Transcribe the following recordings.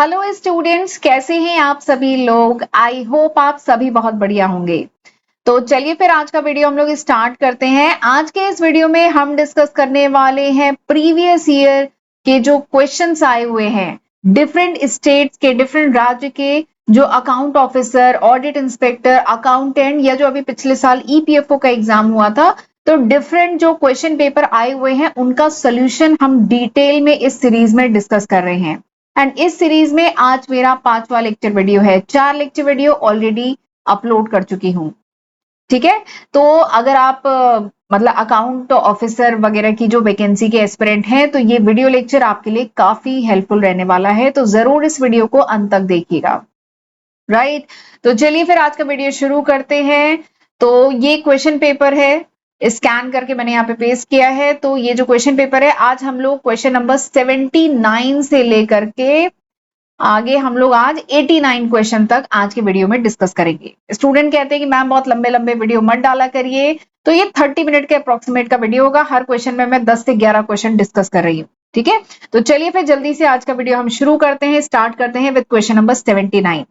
Hello students, कैसे हैं आप सभी लोग। आई होप आप सभी बहुत बढ़िया होंगे। तो चलिए फिर आज का वीडियो हम लोग स्टार्ट करते हैं। आज के इस वीडियो में हम डिस्कस करने वाले हैं प्रीवियस ईयर के जो क्वेश्चंस आए हुए हैं डिफरेंट स्टेट्स के, डिफरेंट राज्य के, जो account officer, audit inspector, accountant या जो अभी पिछले साल ईपीएफओ का एग्जाम हुआ था, तो डिफरेंट जो क्वेश्चन पेपर आए हुए हैं उनका सोल्यूशन हम डिटेल में इस सीरीज में डिस्कस कर रहे हैं। एंड इस सीरीज में आज मेरा 5वां लेक्चर वीडियो है। 4 लेक्चर वीडियो ऑलरेडी अपलोड कर चुकी हूँ। ठीक है, तो अगर आप मतलब अकाउंट ऑफिसर वगैरह की जो वैकेंसी के एस्पिरेंट हैं तो ये वीडियो लेक्चर आपके लिए काफी हेल्पफुल रहने वाला है, तो जरूर इस वीडियो को अंत तक देखिएगा। राइट, तो चलिए फिर आज का वीडियो शुरू करते हैं। तो ये क्वेश्चन पेपर है, स्कैन करके मैंने यहाँ पे पेस्ट किया है। तो ये जो क्वेश्चन पेपर है, आज हम लोग क्वेश्चन नंबर 79 से लेकर के आगे हम लोग आज 89 क्वेश्चन तक आज के वीडियो में डिस्कस करेंगे। स्टूडेंट कहते हैं कि मैम बहुत लंबे लंबे वीडियो मत डाला करिए, तो ये 30 मिनट के अप्रोक्सीमेट का वीडियो होगा। हर क्वेश्चन में मैं 10 से 11 क्वेश्चन डिस्कस कर रही हूँ। ठीक है, तो चलिए फिर जल्दी से आज का वीडियो हम शुरू करते हैं, स्टार्ट करते हैं विद क्वेश्चन नंबर 79।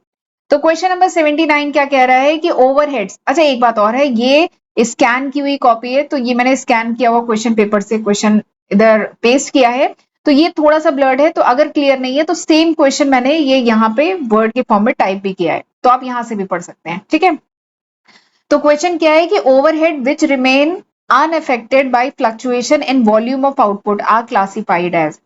तो क्वेश्चन नंबर 79 क्या कह रहा है कि ओवरहेड्स। अच्छा, एक बात और है, ये स्कैन की हुई कॉपी है, तो ये मैंने स्कैन किया हुआ क्वेश्चन पेपर से क्वेश्चन इधर पेस्ट किया है, तो ये थोड़ा सा ब्लर्ड है, तो अगर क्लियर नहीं है तो सेम क्वेश्चन मैंने ये यहाँ पे वर्ड के फॉर्म में टाइप भी किया है, तो आप यहां से भी पढ़ सकते हैं। ठीक है, तो क्वेश्चन क्या है कि overhead which remain unaffected by fluctuation in volume of output are classified as,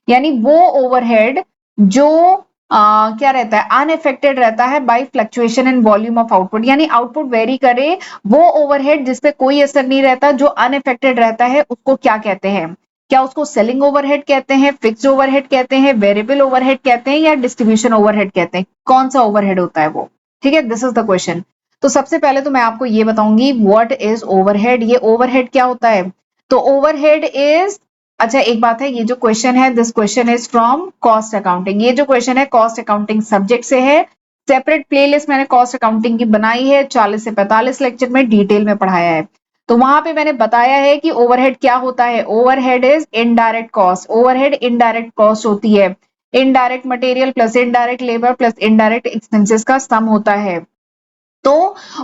यानी वो ओवरहेड जो क्या रहता है, अनअफेक्टेड रहता है by fluctuation in volume of output, यानी आउटपुट वेरी करे, वो ओवरहेड जिसपे कोई असर नहीं रहता, जो अनअफेक्टेड रहता है, उसको क्या कहते हैं। क्या उसको सेलिंग ओवरहेड कहते हैं, फिक्स्ड ओवरहेड कहते हैं, वेरिएबल ओवरहेड कहते हैं, या डिस्ट्रीब्यूशन ओवरहेड कहते हैं, कौन सा ओवरहेड होता है वो। ठीक है, दिस इज द क्वेश्चन। तो सबसे पहले तो मैं आपको ये बताऊंगी व्हाट इज ओवरहेड। ये ओवरहेड क्या होता है, तो ओवरहेड इज, अच्छा एक बात है, ये जो क्वेश्चन है this question is from cost accounting. ये जो क्वेश्चन है कॉस्ट अकाउंटिंग सब्जेक्ट से है। सेपरेट प्लेलिस्ट मैंने कॉस्ट अकाउंटिंग की बनाई है, 40 से 45 लेक्चर में डिटेल में पढ़ाया है, तो वहां पे मैंने बताया है कि ओवरहेड क्या होता है। Overhead is indirect cost. Overhead indirect cost होती है, indirect material plus indirect labour plus indirect expenses का सम होता है। तो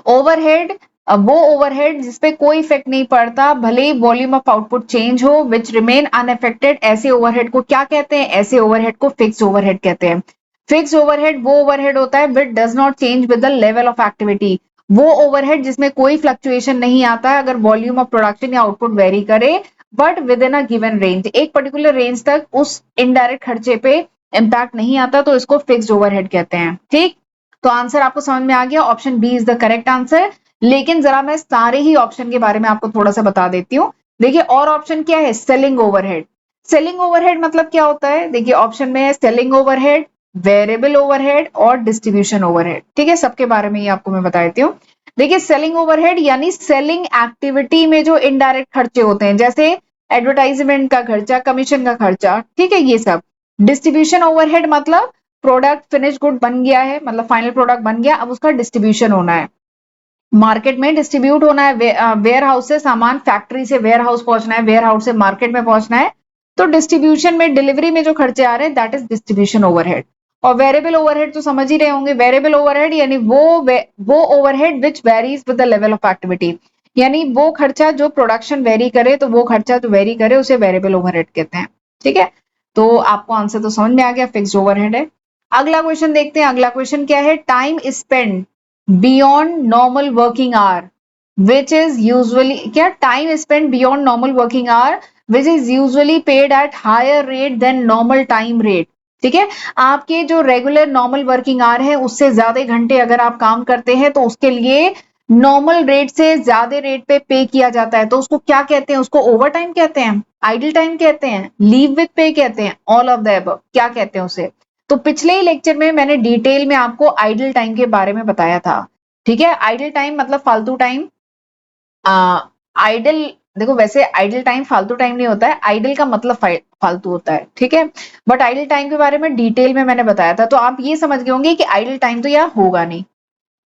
ओवरहेड वो ओवरहेड जिसपे कोई इफेक्ट नहीं पड़ता, भले ही वॉल्यूम ऑफ आउटपुट चेंज हो, विच रिमेन अनअफेक्टेड, ऐसे ओवरहेड को क्या कहते हैं, ऐसे ओवरहेड को फिक्स ओवरहेड कहते हैं। फिक्स ओवरहेड वो ओवरहेड होता है which does not change with the level of activity. वो ओवरहेड जिसमें कोई फ्लक्चुएशन नहीं आता है अगर वॉल्यूम ऑफ प्रोडक्शन या आउटपुट वेरी करे, but with in a given range, एक पर्टिकुलर रेंज तक उस इनडायरेक्ट खर्चे पे इंपैक्ट नहीं आता, तो इसको फिक्स्ड ओवरहेड कहते हैं। ठीक, तो आंसर आपको समझ में आ गया, option B is the correct answer. लेकिन जरा मैं सारे ही ऑप्शन के बारे में आपको थोड़ा सा बता देती हूँ। देखिए, और ऑप्शन क्या है, सेलिंग ओवरहेड। सेलिंग ओवरहेड मतलब क्या होता है, देखिए ऑप्शन में है सेलिंग ओवरहेड, वेरिएबल ओवरहेड और डिस्ट्रीब्यूशन ओवरहेड। ठीक है, सबके बारे में ही आपको मैं बता देती हूँ। देखिए, सेलिंग ओवरहेड यानी सेलिंग एक्टिविटी में जो इनडायरेक्ट खर्चे होते हैं, जैसे एडवर्टाइजमेंट का खर्चा, कमीशन का खर्चा, ठीक है, ये सब। डिस्ट्रीब्यूशन ओवरहेड मतलब प्रोडक्ट फिनिश गुड बन गया है, मतलब फाइनल प्रोडक्ट बन गया, अब उसका डिस्ट्रीब्यूशन होना है, मार्केट में डिस्ट्रीब्यूट होना है, वेयर हाउस से सामान, फैक्ट्री से वेयर हाउस पहुंचना है, वेयर हाउस से मार्केट में पहुंचना है, तो डिस्ट्रीब्यूशन में, डिलीवरी में जो खर्चे आ रहे हैं दैट इज डिस्ट्रीब्यूशन ओवरहेड। और वेरिएबल ओवरहेड तो समझ ही रहे होंगे, वेरिएबल ओवरहेड यानी वो overhead which varies with the level of activity, यानी वो खर्चा जो प्रोडक्शन वेरी करे, तो वो खर्चा जो वेरी करे उसे वेरिएबल ओवरहेड कहते हैं। ठीक है, तो आपको आंसर तो समझ में आ गया, फिक्स्ड ओवरहेड है। अगला क्वेश्चन देखते हैं। अगला क्वेश्चन क्या है, time spend beyond normal working hour which is usually, क्या, time spend beyond normal working hour which is usually paid at higher rate than normal time rate. ठीक है, आपके जो रेगुलर नॉर्मल वर्किंग आवर है उससे ज्यादा घंटे अगर आप काम करते हैं तो उसके लिए नॉर्मल रेट से ज्यादा रेट पे किया जाता है, तो उसको क्या कहते हैं, उसको ओवर टाइम कहते हैं, आइडल टाइम कहते हैं, लीव विद पे कहते हैं, ऑल ऑफ द अबव, क्या कहते हैं उसे। तो पिछले ही लेक्चर में मैंने डिटेल में आपको आइडल टाइम के बारे में बताया था। ठीक है, आइडल टाइम मतलब फालतू टाइम। आइडल, देखो वैसे आइडल टाइम फालतू टाइम नहीं होता है, आइडल का मतलब फालतू होता है, ठीक है, बट आइडल टाइम के बारे में डिटेल में मैंने बताया था, तो आप ये समझ गए होंगे कि आइडल टाइम तो यहाँ होगा नहीं।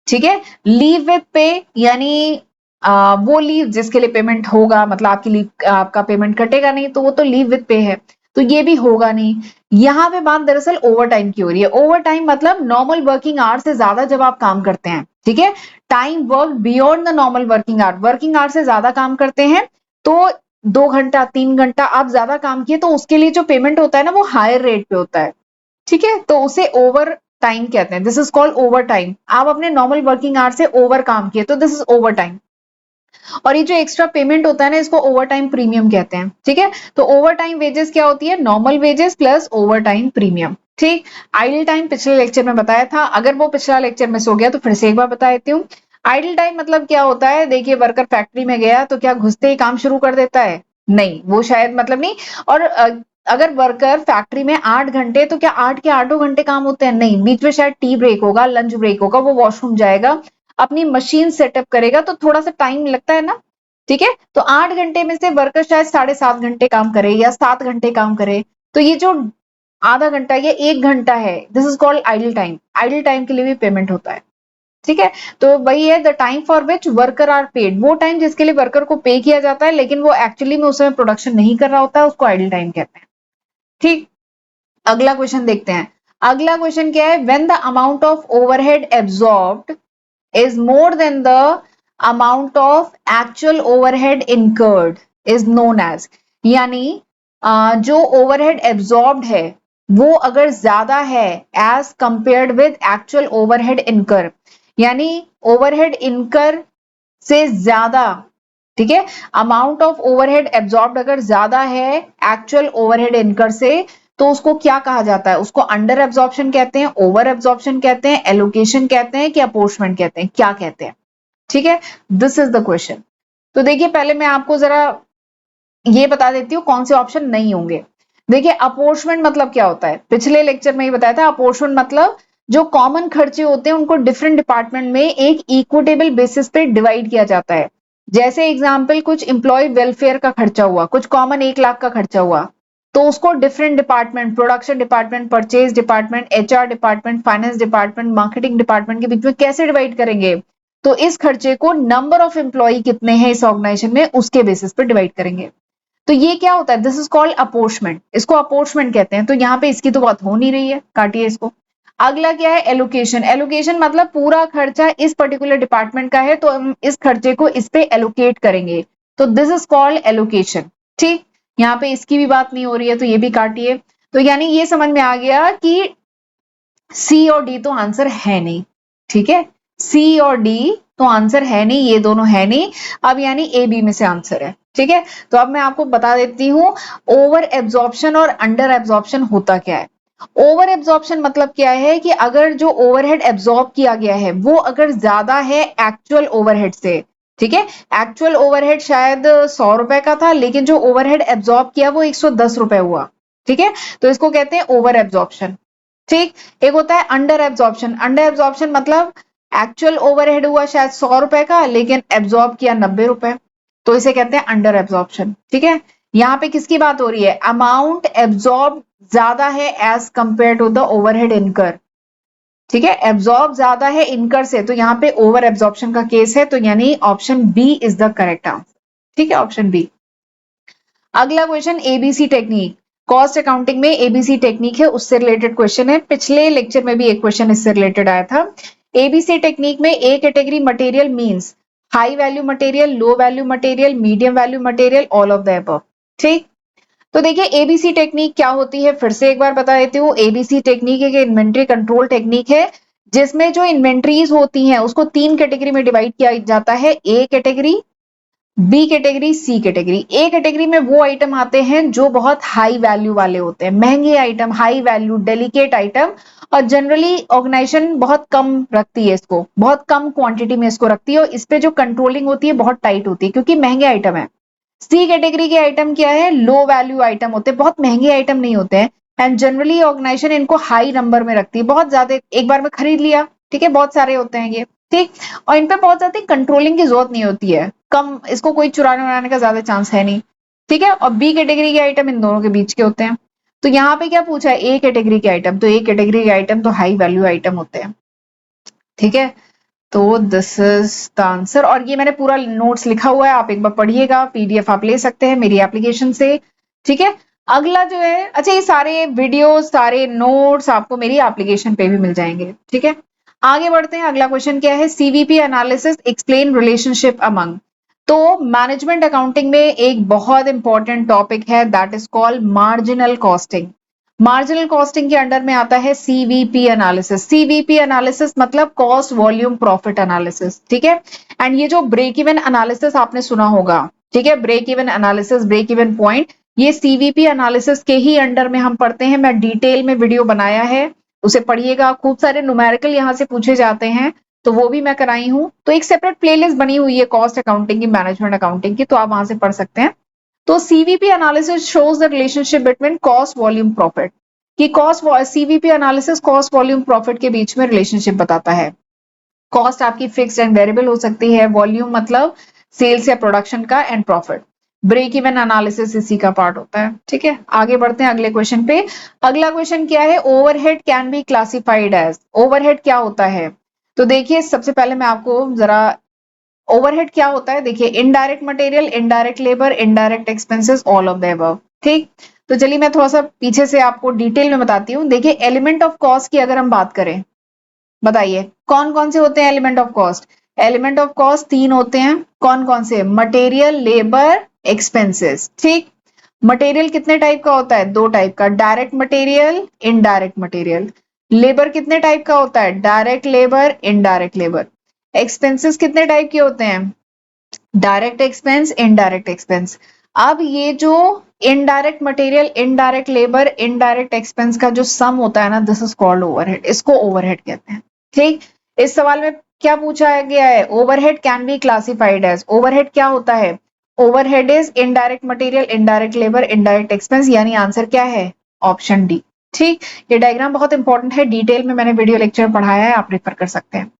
ठीक है, लीव विद पे यानी वो लीव जिसके लिए पेमेंट होगा, मतलब आपकी लीव, आपका पेमेंट कटेगा नहीं, तो वो तो लीव विद पे है। तो ये भी होगा नहीं। यहाँ पे बात दरअसल ओवर टाइम की हो रही है। ओवर टाइम मतलब नॉर्मल वर्किंग आवर से ज्यादा जब आप काम करते हैं, ठीक है, time work beyond the normal working our से ज्यादा काम करते हैं, तो 2 घंटा 3 घंटा आप ज्यादा काम किए तो उसके लिए जो पेमेंट होता है ना वो हायर रेट पे होता है, ठीक है, तो उसे ओवर टाइम कहते हैं। This is called over time. आप अपने नॉर्मल वर्किंग आवर से ओवर काम किए तो दिस इज ओवर टाइम। और ये जो एक्स्ट्रा पेमेंट होता है ना इसको ओवर टाइम प्रीमियम कहते हैं, ठीक है। तो ओवर टाइम वेजेस क्या होती है? Normal wages plus over time premium, ठीक। आइडल टाइम पिछले लेक्चर में बताया था, अगर वो पिछला लेक्चर मिस हो गया तो फिर से एक बार बता देती हूँ। आइडल टाइम मतलब क्या होता है? देखिए, वर्कर फैक्ट्री में गया तो क्या घुसते ही काम शुरू कर देता है? नहीं, वो शायद मतलब नहीं। और अगर वर्कर फैक्ट्री में 8 घंटे तो क्या 8 के 8 घंटे काम होते हैं? नहीं, बीच में शायद टी ब्रेक होगा, लंच ब्रेक होगा, वो वॉशरूम जाएगा, अपनी मशीन सेटअप करेगा, तो थोड़ा सा टाइम लगता है ना, ठीक है। तो 8 घंटे में से वर्कर शायद 7.5 घंटे काम करे या 7 घंटे काम करे, तो ये जो आधा घंटा या 1 घंटा है this is called idle time. Idle time के लिए भी पेमेंट होता है, ठीक है। तो वही है, the time for which worker are paid, वो टाइम जिसके लिए वर्कर को पे किया जाता है लेकिन वो एक्चुअली में उस समय प्रोडक्शन नहीं कर रहा होता है, उसको आइडल टाइम कहते हैं, ठीक। अगला क्वेश्चन देखते हैं। अगला क्वेश्चन क्या है? When the amount of overhead absorbed is more than the amount of actual overhead incurred is known as, यानी जो ओवरहेड एब्सॉर्ब्ड है वो अगर ज्यादा है as compared with actual overhead incur, यानी ओवरहेड इनकर से ज्यादा, ठीक है, अमाउंट ऑफ ओवरहेड एब्सॉर्ब्ड अगर ज्यादा है एक्चुअल ओवरहेड इनकर से, तो उसको क्या कहा जाता है? उसको अंडर एब्सॉर्प्शन कहते हैं, ओवर एब्सॉर्प्शन कहते हैं, एलोकेशन कहते हैं, कि अपॉर्चमेंट कहते हैं, क्या कहते हैं, ठीक है। This is the question. तो देखिए, पहले मैं आपको जरा ये बता देती हूँ कौन से ऑप्शन नहीं होंगे। देखिए, अपॉर्चमेंट मतलब क्या होता है? पिछले लेक्चर में ही बताया था। अपॉर्चमेंट मतलब जो कॉमन खर्चे होते हैं उनको डिफरेंट डिपार्टमेंट में एक इक्विटेबल बेसिस पे डिवाइड किया जाता है। जैसे एग्जाम्पल, कुछ एम्प्लॉय वेलफेयर का खर्चा हुआ, कुछ कॉमन 1 लाख का खर्चा हुआ, तो उसको different department, production department, purchase department, HR department, finance department, marketing department के बीच में कैसे डिवाइड करेंगे? तो इस खर्चे को नंबर ऑफ एम्प्लॉय कितने हैं इस ऑर्गेनाइजेशन में उसके बेसिस पे डिवाइड करेंगे। तो ये क्या होता है? This is called apportionment. इसको अपॉर्चमेंट कहते हैं। तो यहाँ पे इसकी तो बात हो नहीं रही है, काटिए इसको। अगला क्या है? एलोकेशन। एलोकेशन मतलब पूरा खर्चा इस पर्टिकुलर डिपार्टमेंट का है तो हम इस खर्चे को इस पे एलोकेट करेंगे, तो दिस इज कॉल्ड एलोकेशन, ठीक। यहाँ पे इसकी भी बात नहीं हो रही है तो ये भी काटिए। तो यानी ये समझ में आ गया कि सी और डी तो आंसर है नहीं, ठीक है। सी और डी तो आंसर है नहीं, ये दोनों है नहीं। अब यानी ए बी में से आंसर है, ठीक है। तो अब मैं आपको बता देती हूँ ओवर एब्जॉर्प्शन और अंडर एब्जॉर्प्शन होता क्या है। ओवर एब्जॉर्प्शन मतलब क्या है कि अगर जो ओवरहेड एब्जॉर्ब किया गया है वो अगर ज्यादा है एक्चुअल ओवरहेड से, ठीक है। एक्चुअल ओवरहेड शायद 100 रुपए का था लेकिन जो ओवरहेड एब्जॉर्ब किया वो 110 रुपए हुआ, ठीक है। तो इसको कहते हैं ओवर एब्जॉर्प्शन, ठीक। एक होता है अंडर एब्जॉर्प्शन। अंडर एब्जॉर्प्शन मतलब एक्चुअल ओवरहेड हुआ शायद 100 रुपए का लेकिन एब्जॉर्ब किया 90 रुपए, तो इसे कहते हैं अंडर एब्जॉर्प्शन, ठीक है। यहाँ पे किसकी बात हो रही है? अमाउंट एब्जॉर्ब ज्यादा है as compare to the overhead incur, ठीक है। एब्जॉर्ब ज्यादा है इनकर से, तो यहाँ पे ओवर एब्जॉर्प्शन का केस है, तो यानी option B is the correct answer, ठीक है, ऑप्शन बी। अगला question, ABC technique. Cost accounting में एबीसी टेक्निक है, उससे रिलेटेड क्वेश्चन है। पिछले लेक्चर में भी एक क्वेश्चन इससे रिलेटेड आया था। एबीसी टेक्निक में A category material means high value material, low value material, medium value material, all of the above, ठीक। तो देखिए, एबीसी टेक्निक क्या होती है फिर से एक बार बता देती हूँ। एबीसी टेक्निक एक इन्वेंट्री कंट्रोल टेक्निक है जिसमें जो इन्वेंट्रीज होती हैं उसको 3 कैटेगरी में डिवाइड किया जाता है। A category, B category, C category. A category में वो आइटम आते हैं जो बहुत हाई वैल्यू वाले होते हैं, महंगे item, high value delicate item, और जनरली ऑर्गेनाइजेशन बहुत कम रखती है इसको, बहुत कम क्वांटिटी में इसको रखती है, और इस पे जो कंट्रोलिंग होती है बहुत टाइट होती है क्योंकि महंगे आइटम है। सी कैटेगरी के आइटम क्या है? लो वैल्यू आइटम होते हैं, बहुत महंगे आइटम नहीं होते हैं, एंड जनरली ऑर्गेनाइजेशन इनको हाई नंबर में रखती है, बहुत ज्यादा एक बार में खरीद लिया, ठीक है, बहुत सारे होते हैं ये, ठीक। और इन पे बहुत ज्यादा कंट्रोलिंग की जरूरत नहीं होती है, कम, इसको कोई चुराने उड़ाने का ज्यादा चांस है नहीं, ठीक है। और बी कैटेगरी के आइटम इन दोनों के बीच के होते हैं। तो यहाँ पे क्या पूछा है? ए कैटेगरी के आइटम, तो ए कैटेगरी के आइटम तो हाई वैल्यू आइटम होते हैं, ठीक है। तो दिस इज द आंसर, और ये मैंने पूरा नोट्स लिखा हुआ है, आप एक बार पढ़िएगा, पीडीएफ आप ले सकते हैं मेरी एप्लीकेशन से, ठीक है। अगला जो है, अच्छा ये सारे वीडियो सारे नोट्स आपको मेरी एप्लीकेशन पे भी मिल जाएंगे, ठीक है। आगे बढ़ते हैं, अगला क्वेश्चन क्या है, CVP analysis explain relationship among. तो मैनेजमेंट अकाउंटिंग में एक बहुत इंपॉर्टेंट टॉपिक है that is called marginal costing. Marginal costing के अंडर में आता है सीवीपी एनालिसिस। सीवीपी एनालिसिस मतलब कॉस्ट वॉल्यूम प्रॉफिट एनालिसिस, ठीक है। एंड ये जो ब्रेक इवन एनालिसिस आपने सुना होगा, ठीक है, break even analysis, break even point, ये सीवीपी एनालिसिस के ही अंडर में हम पढ़ते हैं। मैं डिटेल में वीडियो बनाया है, उसे पढ़िएगा। खूब सारे न्यूमेरिकल यहाँ से पूछे जाते हैं, तो वो भी मैं कराई हूँ। तो एक सेपरेट प्लेलिस्ट बनी हुई है कॉस्ट अकाउंटिंग की, मैनेजमेंट अकाउंटिंग की, तो आप वहां से पढ़ सकते हैं। तो CVP analysis shows the relationship between cost volume profit, कि cost CVP analysis cost volume profit के बीच में रिलेशनशिप बताता है। कॉस्ट आपकी फिक्स्ड एंड वेरिएबल हो सकती है, वॉल्यूम मतलब सेल्स या प्रोडक्शन का, and profit break even analysis इसी का पार्ट होता है, ठीक है। आगे बढ़ते हैं अगले क्वेश्चन पे। अगला क्वेश्चन क्या है, overhead can be classified as. Overhead क्या होता है, तो देखिए सबसे पहले मैं आपको जरा ओवरहेड क्या होता है, देखिए indirect material, indirect labour, indirect expenses, all of the above, ठीक। तो चलिए मैं थोड़ा सा पीछे से आपको डिटेल में बताती हूँ। देखिए एलिमेंट ऑफ कॉस्ट की अगर हम बात करें, बताइए कौन कौन से होते हैं element of cost. Element of cost तीन होते हैं, कौन कौन से, मटेरियल, लेबर, एक्सपेंसेस, ठीक। मटेरियल कितने टाइप का होता है, दो टाइप का, direct material, indirect material. Labour कितने टाइप का होता है, direct labour, indirect labour. Expenses कितने टाइप के होते हैं, डायरेक्ट एक्सपेंस, इनडायरेक्ट एक्सपेंस। अब ये जो indirect material, indirect labour, indirect expense का जो सम होता है ना, दिस इज कॉल्ड ओवरहेड, इसको ओवरहेड कहते हैं, ठीक। इस सवाल में क्या पूछा गया है, overhead can be classified as. Overhead क्या होता है, overhead is indirect material, indirect labour, indirect expense, यानी आंसर क्या है, ऑप्शन डी, ठीक। ये डायग्राम बहुत इंपॉर्टेंट है, डिटेल में मैंने वीडियो लेक्चर पढ़ाया है, आप रेफर कर सकते हैं।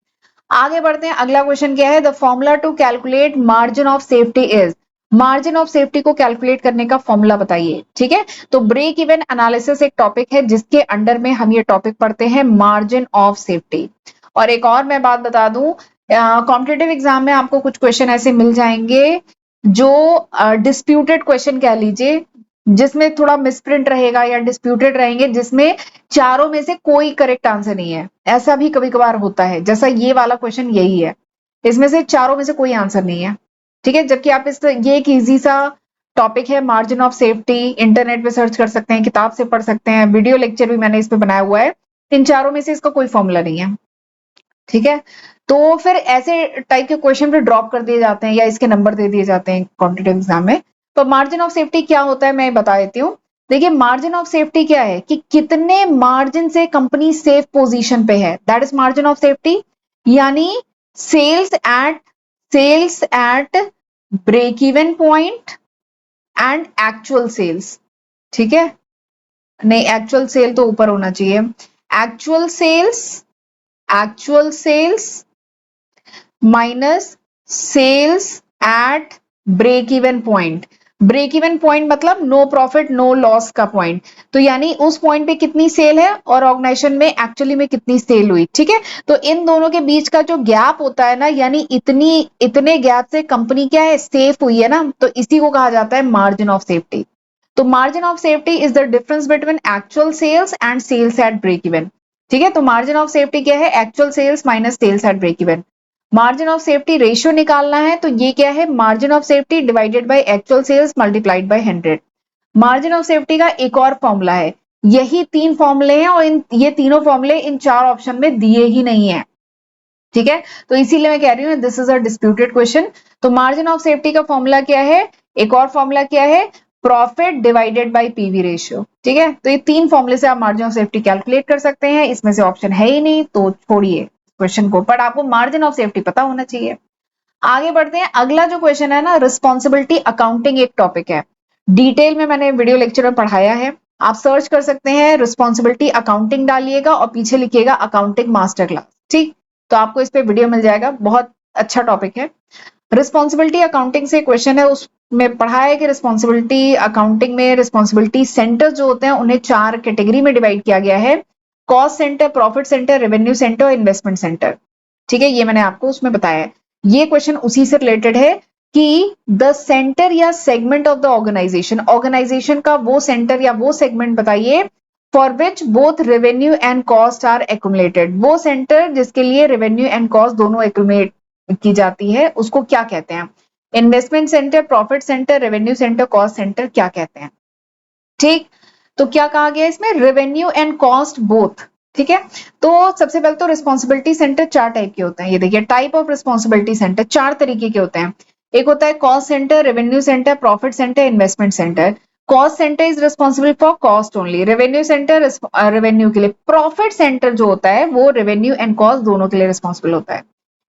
आगे बढ़ते हैं, अगला क्वेश्चन क्या है, the formula to calculate margin of safety is. Margin of safety को कैलकुलेट करने का फॉर्मूला बताइए, ठीक है। तो ब्रेक इवन एनालिसिस एक टॉपिक है जिसके अंडर में हम ये टॉपिक पढ़ते हैं, मार्जिन ऑफ सेफ्टी। और एक और मैं बात बता दूं, कॉम्पिटेटिव एग्जाम में आपको कुछ क्वेश्चन ऐसे मिल जाएंगे जो डिस्प्यूटेड क्वेश्चन कह लीजिए, जिसमें थोड़ा मिसप्रिंट रहेगा या डिस्प्यूटेड रहेंगे, जिसमें चारों में से कोई करेक्ट आंसर नहीं है। ऐसा भी कभी कभार होता है, जैसा ये वाला क्वेश्चन यही है, इसमें से चारों में से कोई आंसर नहीं है, ठीक है। जबकि आप इस ये एक इजी सा टॉपिक है मार्जिन ऑफ सेफ्टी, इंटरनेट पे सर्च कर सकते हैं, किताब से पढ़ सकते हैं, वीडियो लेक्चर भी मैंने इस पे बनाया हुआ है। इन चारों में से इसका कोई फॉर्मूला नहीं है, ठीक है। तो फिर ऐसे टाइप के क्वेश्चन फिर ड्रॉप कर दिए जाते हैं या इसके नंबर दे दिए जाते हैं कॉम्पिटेटिव एग्जाम में। तो मार्जिन ऑफ सेफ्टी क्या होता है मैं बता देती हूँ। देखिए मार्जिन ऑफ सेफ्टी क्या है, कि कितने मार्जिन से कंपनी सेफ पोजीशन पे है, that is margin of safety. यानी sales at break even point and actual sales, ठीक है। नहीं, एक्चुअल सेल तो ऊपर होना चाहिए, actual sales minus sales at break even point. Break even point मतलब नो प्रॉफिट नो लॉस का पॉइंट। तो यानी उस पॉइंट पे कितनी सेल है और ऑर्गेनाइजेशन में एक्चुअली में कितनी सेल हुई, ठीक है। तो इन दोनों के बीच का जो गैप होता है ना, यानी इतने गैप से कंपनी क्या है, सेफ हुई है ना, तो इसी को कहा जाता है मार्जिन ऑफ सेफ्टी। तो margin of safety is the difference between actual sales and sales at break even, ठीक है। तो मार्जिन ऑफ सेफ्टी क्या है, actual sales minus sales at break even. Margin of safety ratio निकालना है, तो ये क्या है, margin of safety divided by actual sales multiplied by 100। Margin of safety का एक और फॉर्मूला है, यही तीन फॉर्मूले हैं और ये तीनों फॉर्मूले इन चार ऑप्शन में दिए ही नहीं है, ठीक है। तो इसीलिए मैं कह रही हूँ this is a disputed question. तो मार्जिन ऑफ सेफ्टी का फॉर्मूला क्या है, एक और फॉर्मूला क्या है, profit divided by PV ratio, ठीक है। तो ये तीन फॉर्मूले से आप मार्जिन ऑफ सेफ्टी कैलकुलेट कर सकते हैं, इसमें से ऑप्शन है ही नहीं तो छोड़िए क्वेश्चन को, पर आपको मार्जिन ऑफ सेफ्टी पता होना चाहिए। आगे बढ़ते हैं, अगला जो क्वेश्चन है ना, रिस्पॉन्सिबिलिटी अकाउंटिंग एक टॉपिक है, डिटेल में मैंने वीडियो लेक्चर में पढ़ाया है, आप सर्च कर सकते हैं, रिस्पॉन्सिबिलिटी अकाउंटिंग डालिएगा और पीछे लिखिएगा अकाउंटिंग मास्टर क्लास, ठीक। तो आपको इस पे वीडियो मिल जाएगा, बहुत अच्छा टॉपिक है। रिस्पॉन्सिबिलिटी अकाउंटिंग से क्वेश्चन है, उसमें पढ़ा है कि रिस्पॉन्सिबिलिटी अकाउंटिंग में रिस्पॉन्सिबिलिटी सेंटर जो होते हैं उन्हें चार कैटेगरी में डिवाइड किया गया है, cost centre, profit centre, revenue centre और इन्वेस्टमेंट सेंटर, ठीक है। ये मैंने आपको उसमें बताया है। ये क्वेश्चन उसी से रिलेटेड है कि द सेंटर या segment of the organisation, organisation का वो सेंटर या वो सेगमेंट बताइए for which both revenue and cost are accumulated, वो सेंटर जिसके लिए रेवेन्यू एंड कॉस्ट दोनों एक्यूमुलेट की जाती है उसको क्या कहते हैं? Investment centre, profit centre, revenue centre, cost centre क्या कहते हैं? ठीक, तो क्या कहा गया इसमें? Revenue and cost both. ठीक है, तो सबसे पहले तो रिस्पॉन्सिबिलिटी सेंटर चार टाइप के होते हैं। ये देखिए टाइप ऑफ रिस्पॉन्सिबिलिटी सेंटर चार तरीके के होते हैं। एक होता है cost centre, revenue centre, profit centre, investment centre. Cost centre is responsible for cost only, revenue centre revenue के लिए, प्रॉफिट सेंटर जो होता है वो रेवेन्यू एंड कॉस्ट दोनों के लिए रिस्पॉन्सिबल होता है।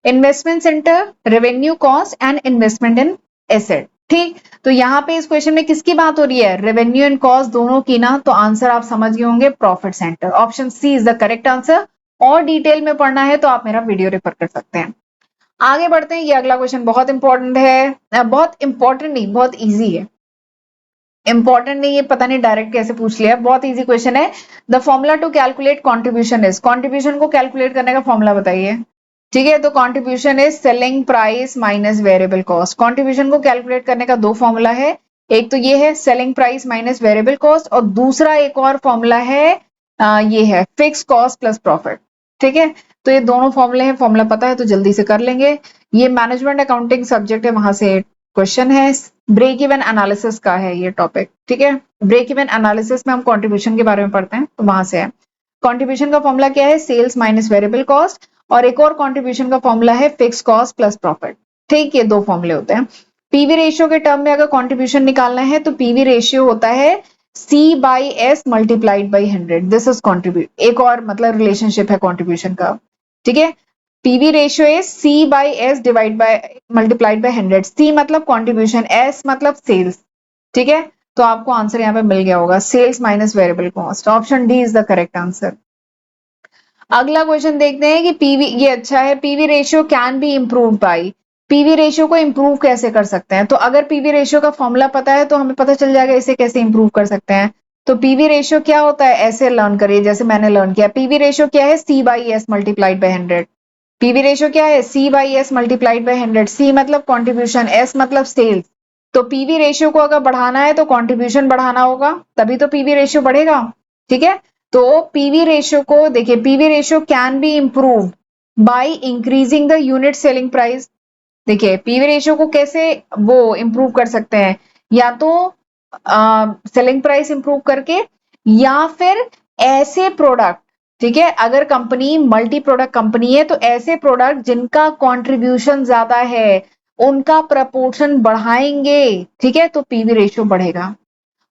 Investment centre revenue cost and investment in asset. ठीक, तो यहाँ पे इस क्वेश्चन में किसकी बात हो रही है? रेवेन्यू एंड कॉस्ट दोनों की ना, तो आंसर आप समझ गए होंगे profit centre, option C is the correct answer. और डिटेल में पढ़ना है तो आप मेरा वीडियो रेफर कर सकते हैं। आगे बढ़ते हैं, ये अगला क्वेश्चन बहुत इंपॉर्टेंट है, बहुत इंपॉर्टेंट नहीं बहुत इजी है, इंपॉर्टेंट नहीं है पता नहीं डायरेक्ट कैसे पूछ लिया, बहुत इजी क्वेश्चन है। The formula to calculate contribution is, contribution को कैलकुलेट करने का फॉर्मूला बताइए। ठीक है, तो contribution is selling price minus variable cost. Contribution को कैलकुलेट करने का दो फॉर्मूला है, एक तो ये है selling price minus variable cost, और दूसरा एक और फॉर्मूला है ये है फिक्स कॉस्ट प्लस प्रॉफिट। ठीक है, तो ये दोनों फॉर्मूले हैं, फॉर्मूला पता है तो जल्दी से कर लेंगे। ये मैनेजमेंट अकाउंटिंग सब्जेक्ट है, वहां से क्वेश्चन है, ब्रेक इवन एनालिसिस का है ये टॉपिक। ठीक है, ब्रेक इवन एनालिसिस में हम कंट्रीब्यूशन के बारे में पढ़ते हैं, तो वहां से है। कंट्रीब्यूशन का फॉर्मूला क्या है? सेल्स माइनस वेरिएबल कॉस्ट, और एक और कंट्रीब्यूशन का फॉर्मूला है फिक्स कॉस्ट प्लस प्रॉफिट। ठीक, ये दो फॉर्मूले होते हैं। पीवी रेशियो के टर्म में अगर कंट्रीब्यूशन निकालना है तो पीवी रेशियो होता है C by S multiplied by 100, this is contribute, एक और मतलब रिलेशनशिप है कंट्रीब्यूशन का। ठीक है, PV ratio is C by S divide by multiplied by 100, C मतलब कंट्रीब्यूशन, S मतलब सेल्स। ठीक है, तो आपको आंसर यहाँ पे मिल गया होगा, sales minus variable cost, option D is the correct answer. अगला क्वेश्चन देखते हैं कि पीवी, ये अच्छा है, PV ratio can be improve by, PV ratio को इम्प्रूव कैसे कर सकते हैं? तो अगर पीवी रेशियो का फॉर्मूला पता है तो हमें पता चल जाएगा इसे कैसे इम्प्रूव कर सकते हैं। तो पीवी रेशियो क्या होता है, ऐसे लर्न करिए जैसे मैंने लर्न किया। पीवी रेशियो क्या है? C by S multiplied by 100। PV ratio क्या है? C by S multiplied by 100। C मतलब कॉन्ट्रीब्यूशन, S मतलब सेल्स। तो पीवी रेशियो को अगर बढ़ाना है तो कॉन्ट्रीब्यूशन बढ़ाना होगा, तभी तो पीवी रेशियो बढ़ेगा। ठीक है, तो पीवी रेशियो को देखिए, PV ratio can be improve by increasing the unit selling price. देखिए पीवी रेशियो को कैसे वो इम्प्रूव कर सकते हैं, या तो सेलिंग प्राइस इंप्रूव करके, या फिर ऐसे प्रोडक्ट, ठीक है, अगर कंपनी मल्टी प्रोडक्ट कंपनी है तो ऐसे प्रोडक्ट जिनका कंट्रीब्यूशन ज्यादा है उनका प्रपोर्शन बढ़ाएंगे। ठीक है, तो पीवी रेशियो बढ़ेगा,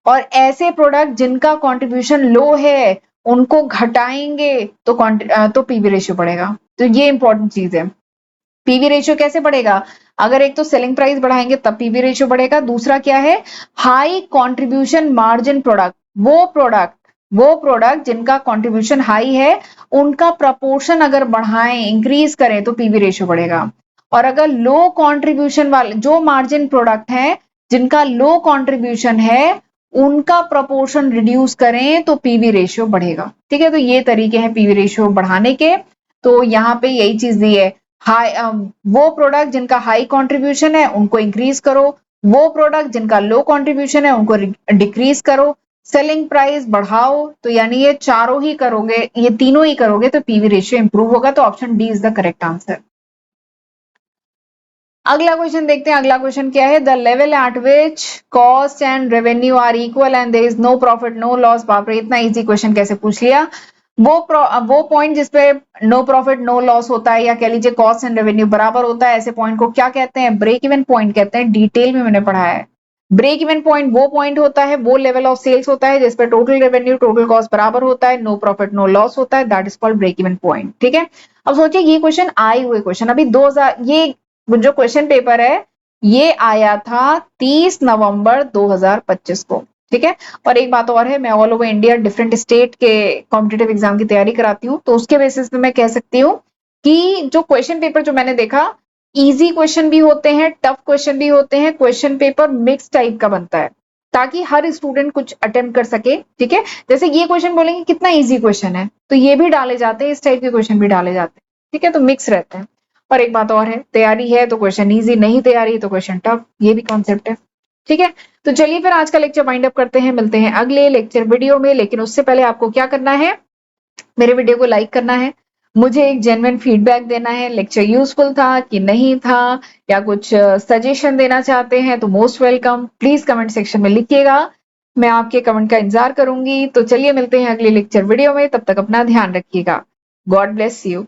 और ऐसे प्रोडक्ट जिनका कंट्रीब्यूशन लो है उनको घटाएंगे तो पीवी रेशियो बढ़ेगा। तो ये इंपॉर्टेंट चीज है। पीवी रेशियो कैसे बढ़ेगा? अगर एक तो सेलिंग प्राइस बढ़ाएंगे तब पीवी रेशियो बढ़ेगा, दूसरा क्या है? हाई कंट्रीब्यूशन मार्जिन प्रोडक्ट, वो प्रोडक्ट जिनका कंट्रीब्यूशन हाई है उनका प्रपोर्शन अगर बढ़ाएं, इंक्रीज करें तो पीवी रेशियो बढ़ेगा। और अगर लो कंट्रीब्यूशन वाले जो मार्जिन प्रोडक्ट हैं जिनका लो कंट्रीब्यूशन है उनका प्रपोर्शन रिड्यूस करें तो पीवी रेशियो बढ़ेगा। ठीक है, तो ये तरीके हैं पीवी रेशियो बढ़ाने के। तो यहाँ पे यही चीज दी है, हाई वो प्रोडक्ट जिनका हाई कंट्रीब्यूशन है उनको इंक्रीज करो, वो प्रोडक्ट जिनका लो कंट्रीब्यूशन है उनको डिक्रीज करो, सेलिंग प्राइस बढ़ाओ। तो यानी ये चारों ही करोगे, ये तीनों ही करोगे तो पीवी रेशियो इंप्रूव होगा। तो option D is the correct answer. अगला क्वेश्चन देखते हैं, अगला क्वेश्चन क्या है? The level at which cost and revenue are equal and there is no profit no loss. बाप रे, इतना इजी क्वेश्चन कैसे पूछ लिया? वो पॉइंट जिसपे नो प्रॉफिट नो लॉस होता है, या कह लीजिए कॉस्ट एंड रेवेन्यू बराबर होता है, ऐसे पॉइंट को क्या कहते हैं? ब्रेक इवन पॉइंट कहते हैं। डिटेल में मैंने पढ़ा है। ब्रेक इवन पॉइंट वो पॉइंट होता है, वो लेवल ऑफ सेल्स होता है जिसपे टोटल रेवेन्यू टोटल कॉस्ट बराबर होता है, नो प्रॉफिट नो लॉस होता है, that is called break even point. ठीक है, अब सोचिए ये क्वेश्चन आए हुए क्वेश्चन अभी 2000, ये जो क्वेश्चन पेपर है ये आया था 30 नवंबर 2025 को। ठीक है, और एक बात और है, मैं all over India different state के कॉम्पिटेटिव एग्जाम की तैयारी कराती हूँ, तो उसके बेसिस पे मैं कह सकती हूँ कि जो क्वेश्चन पेपर जो मैंने देखा, इजी क्वेश्चन भी होते हैं, टफ क्वेश्चन भी होते हैं, क्वेश्चन पेपर मिक्स टाइप का बनता है ताकि हर स्टूडेंट कुछ अटेम्प्ट कर सके। ठीक है, जैसे ये क्वेश्चन बोलेंगे कितना इजी क्वेश्चन है, तो ये भी डाले जाते हैं, इस टाइप के क्वेश्चन भी डाले जाते हैं। ठीक है, तो मिक्स रहते हैं। और एक बात और है, तैयारी है तो क्वेश्चन इजी, नहीं तैयारी तो क्वेश्चन टफ, ये भी कॉन्सेप्ट है। ठीक है, तो चलिए फिर आज का लेक्चर वाइंड अप करते हैं, मिलते हैं अगले लेक्चर वीडियो में। लेकिन उससे पहले आपको क्या करना है, मेरे वीडियो को लाइक करना है, मुझे एक जेन्युइन फीडबैक देना है, लेक्चर यूजफुल था कि नहीं था, या कुछ सजेशन देना चाहते हैं तो most welcome, please comment section में लिखिएगा, मैं आपके कमेंट का इंतजार करूंगी। तो चलिए मिलते हैं अगले लेक्चर वीडियो में, तब तक अपना ध्यान रखिएगा। God bless you.